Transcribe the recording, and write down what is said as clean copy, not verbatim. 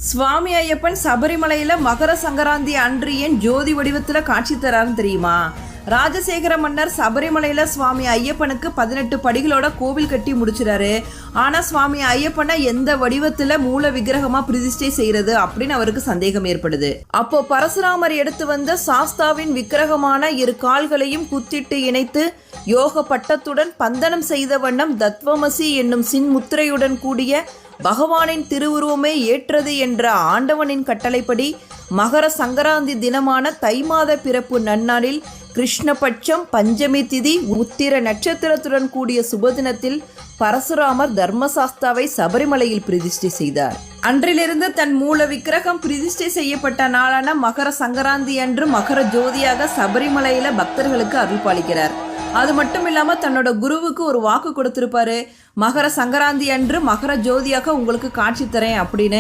சுவாமி ஐயப்பன் சபரிமலையில் மகர சங்கராந்தி அன்று ஏன் ஜோதி வடிவத்தில் காட்சி தராருன்னு தெரியுமா? ராஜசேகர மன்னர் சபரிமலையில் சுவாமி ஐயப்பனுக்கு 18 படிகளோட கோவில் கட்டி முடிச்சிடாரு. ஆனால் சுவாமி ஐயப்பனை எந்த வடிவத்தில் மூல விக்கிரகமாக பிரதிஷ்டை செய்கிறது அப்படின்னு அவருக்கு சந்தேகம் ஏற்படுது. அப்போ பரசுராமர் எடுத்து வந்த சாஸ்தாவின் விக்கிரகமான 2 கால்களையும் குத்திட்டு இணைத்து யோக பட்டத்துடன் பந்தனம் செய்த வண்ணம் தத்வமசி என்னும் சின்முத்திரையுடன் கூடிய பகவானின் திருவுருவமே ஏற்றது என்ற ஆண்டவனின் கட்டளைப்படி மகர சங்கராந்தி தினமான தை மாத பிறப்பு நன்னாளில் கிருஷ்ணபட்சம் பஞ்சமி திதி உத்திர நட்சத்திரத்துடன் கூடிய சுபதினத்தில் பரசுராமர் தர்மசாஸ்தாவை சபரிமலையில் பிரதிஷ்டை செய்தார். அன்றிலிருந்து தன் மூல விக்கிரகம் பிரதிஷ்டை செய்யப்பட்ட நாளான மகர சங்கராந்தி அன்று மகர ஜோதியாக சபரிமலையில பக்தர்களுக்கு அருள் பாலிக்கிறார். அது மட்டும் இல்லாமல் தன்னோட குருவுக்கு ஒரு வாக்கு கொடுத்திருப்பாரு, மகர சங்கராந்தி அன்று மகர ஜோதியாக உங்களுக்கு காட்சி தரேன் அப்படின்னு.